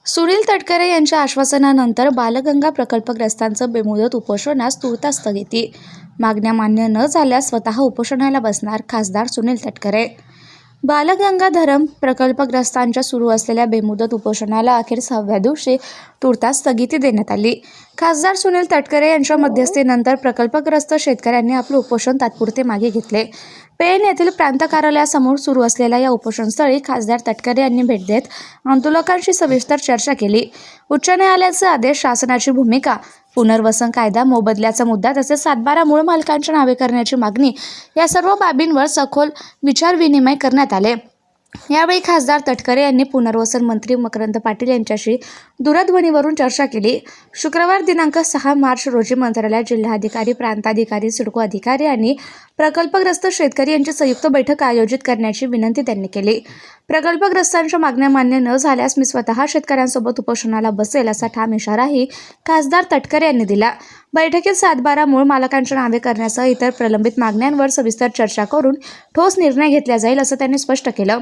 सुनील तटकरे यांच्या आश्वासनानंतर बालगंगा प्रकल्पग्रस्तांचं बेमुदत उपोषणास तूर्तास स्थगिती. मागण्या मान्य न झाल्यास स्वतः उपोषणाला बसणार खासदार सुनील तटकरे. बालगंगा धरण प्रकल्पग्रस्तांच्या सुरू असलेल्या बेमुदत उपोषणाला अखेर 6व्या दिवशी तूर्तास स्थगिती देण्यात आली. खासदार सुनील तटकरे यांच्या मध्यस्थीनंतर प्रकल्पग्रस्त शेतकऱ्यांनी आपलं उपोषण तात्पुरते मागे घेतले. पेण येथील प्रांत कार्यालयासमोर सुरू असलेल्या या उपोषणस्थळी खासदार तटकरे यांनी भेट देत आंदोलकांशी सविस्तर चर्चा केली. उच्च न्यायालयाचे आदेश, शासनाची भूमिका, पुनर्वसन कायदा, मोबदल्याचा मुद्दा तसेच 7/12 मूळ मालकांच्या नावे करण्याची मागणी या सर्व बाबींवर सखोल विचारविनिमय करण्यात आले. यावेळी खासदार तटकरे यांनी पुनर्वसन मंत्री मकरंद पाटील यांच्याशी दूरध्वनीवरून चर्चा केली. शुक्रवार दिनांक 6 मार्च रोजी मंत्रालयात जिल्हाधिकारी, प्रांताधिकारी, सिडको अधिकारी आणि प्रकल्पग्रस्त शेतकरी यांची संयुक्त बैठक आयोजित करण्याची विनंती त्यांनी केली. प्रकल्पग्रस्तांच्या मागण्या मान्य न झाल्यास मी स्वतः शेतकऱ्यांसोबत उपोषणाला बसेल असा ठाम इशाराही खासदार तटकरे यांनी दिला. बैठकीत 7/12 मूळ मालकांच्या नावे करण्यासह इतर प्रलंबित मागण्यांवर सविस्तर चर्चा करून ठोस निर्णय घेतला जाईल असं त्यांनी स्पष्ट केलं.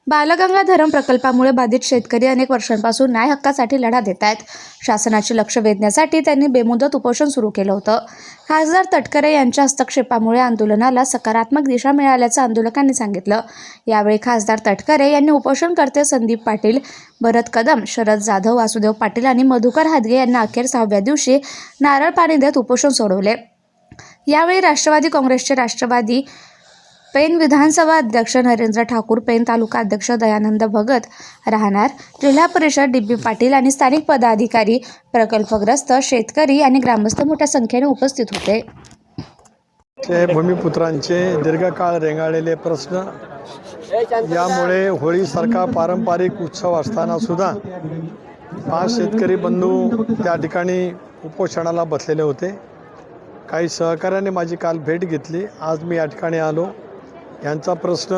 बालगंगा धरण प्रकल्पामुळे बाधित शेतकरी अनेक वर्षांपासून न्याय हक्कासाठी लढा देत आहेत. शासनाचे लक्ष वेधण्यासाठी त्यांनी बेमुदत उपोषण सुरू केलं होतं. खासदार तटकरे यांच्या हस्तक्षेपामुळे आंदोलनाला सकारात्मक दिशा मिळाल्याचं आंदोलकांनी सांगितलं. यावेळी खासदार तटकरे यांनी उपोषणकर्ते संदीप पाटील, भरत कदम, शरद जाधव, वासुदेव पाटील आणि मधुकर हादगे यांना अखेर 6व्या दिवशी नारळ पाणी देत उपोषण सोडवले. यावेळी राष्ट्रवादी काँग्रेसचे राष्ट्रवादी पेण विधानसभा अध्यक्ष नरेंद्र ठाकूर, पेण तालुका अध्यक्ष दयानंद भगत राहणार, जिल्हा परिषद डी.बी. पाटील आणि स्थानिक पदाधिकारी, प्रकल्पग्रस्त शेतकरी आणि ग्रामस्थ मोठ्या संख्येने उपस्थित होते. भूमिपुत्रांचे दीर्घकाळ रेंगाळलेले प्रश्न, यामुळे होळीसारखा पारंपरिक उत्सव असताना सुद्धा 5 शेतकरी बंधू त्या ठिकाणी उपोषणाला बसलेले होते. काही सहकाऱ्यांनी माझी काल भेट घेतली. आज मी या ठिकाणी आलो. यांचा प्रश्न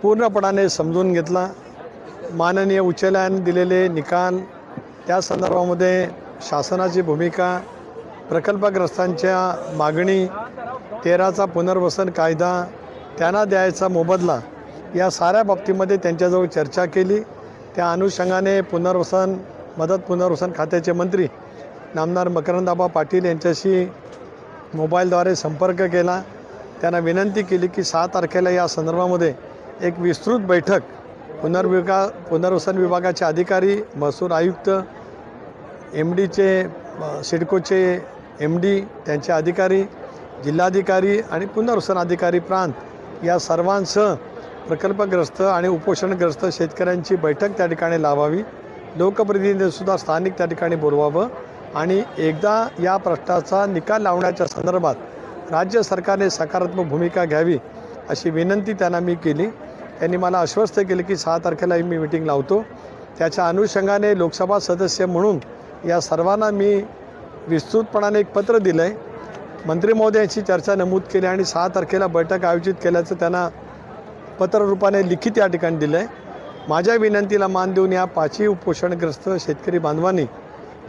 पूर्णपणाने समजून घेतला. माननीय उच्च न्यायालयाने दिलेले निकाल, त्या संदर्भामध्ये शासनाची भूमिका, प्रकल्पग्रस्तांच्या मागणी, 13चा पुनर्वसन कायदा, त्यांना द्यायचा मोबदला, या साऱ्या बाबतीमध्ये त्यांच्याजवळ चर्चा केली. त्या अनुषंगाने पुनर्वसन खात्याचे मंत्री नामदार मकरंदाबा पाटील यांच्याशी मोबाईलद्वारे संपर्क केला. त्यांना विनंती केली की 6 तारखेला या संदर्भामध्ये एक विस्तृत बैठक पुनर्वसन विभागाचे अधिकारी, महसूल आयुक्त, MDचे, सिडकोचे MD, त्यांचे अधिकारी, जिल्हाधिकारी आणि पुनर्वसन अधिकारी प्रांत या सर्वांसह प्रकल्पग्रस्त आणि उपोषणग्रस्त शेतकऱ्यांची बैठक त्या ठिकाणी लावावी. लोकप्रतिनिधींसुद्धा स्थानिक त्या ठिकाणी बोलवावं आणि एकदा या प्रश्नाचा निकाल लावण्याच्या संदर्भात राज्य सरकारने सकारात्मक भूमिका घ्यावी अशी विनंती त्यांना मी केली. त्यांनी मला आश्वस्त केले की 6 तारखेला मी मीटिंग लावतो. त्याच्या अनुषंगाने लोकसभा सदस्य म्हणून या सर्वांना मी विस्तृतपणाने एक पत्र दिलं आहे. मंत्री महोदयांची चर्चा नमूद केली आणि 6 तारखेला बैठक आयोजित केल्याचं त्यांना पत्ररूपाने लिखित या ठिकाणी दिलं आहे. माझ्या विनंतीला मान देऊन या 5ही उपोषणग्रस्त शेतकरी बांधवांनी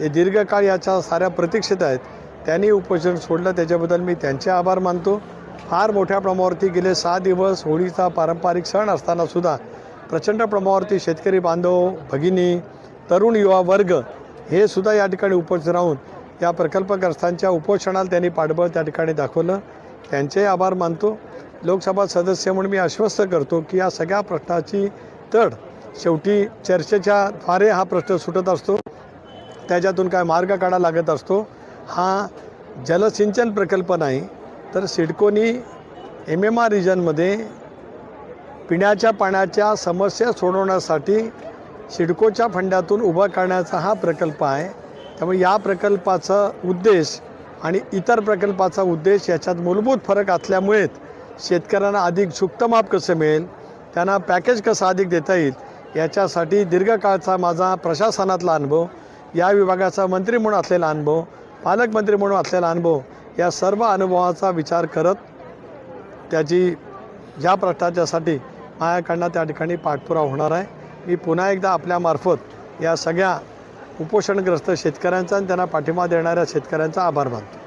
जे दीर्घकाळ याच्या साऱ्या प्रतीक्षेत आहेत, त्यांनी उपोषण सोडलं. त्याच्याबद्दल मी त्यांचे आभार मानतो. फार मोठ्या प्रमाणावरती गेले 6 दिवस होळीचा पारंपरिक सण असताना सुद्धा प्रचंड प्रमाणावरती शेतकरी बांधव, भगिनी, तरुण युवा वर्ग हे सुद्धा या ठिकाणी उपस्थित राहून या प्रकल्पग्रस्तांच्या उपोषणाला त्यांनी पाठबळ त्या ठिकाणी दाखवलं. त्यांचे आभार मानतो. लोकसभा सदस्य म्हणून मी आश्वस्त करतो की या सगळ्या प्रश्नाची तड शेवटी चर्चेच्या द्वारे हा प्रश्न सुटत असतो. त्याच्यातून काय मार्ग काढा लागत असतो. हा जलसिंचन प्रकल्प नाही, तर सिडकोनी MMR रिजनमध्ये पिण्याच्या पाण्याच्या समस्या सोडवण्यासाठी सिडकोच्या फंडातून उभा करण्याचा हा प्रकल्प आहे. त्यामुळे या प्रकल्पाचा उद्देश आणि इतर प्रकल्पाचा उद्देश याच्यात मूलभूत फरक असल्यामुळेच शेतकऱ्यांना अधिक झुकतं माप कसं मिळेल, त्यांना पॅकेज कसं अधिक देता येईल, याच्यासाठी दीर्घकाळचा माझा प्रशासनातला अनुभव, या विभागाचा मंत्री म्हणून असलेला अनुभव, पालकमंत्री म्हणून असलेला अनुभव, या सर्व अनुभवाचा विचार करत त्याची ज्या प्रश्नाच्यासाठी माझ्याकडनं त्या ठिकाणी पाठपुरावा होणार आहे. मी पुन्हा एकदा आपल्यामार्फत या सगळ्या उपोषणग्रस्त शेतकऱ्यांचा आणि त्यांना पाठिंबा देणाऱ्या शेतकऱ्यांचा आभार मानतो.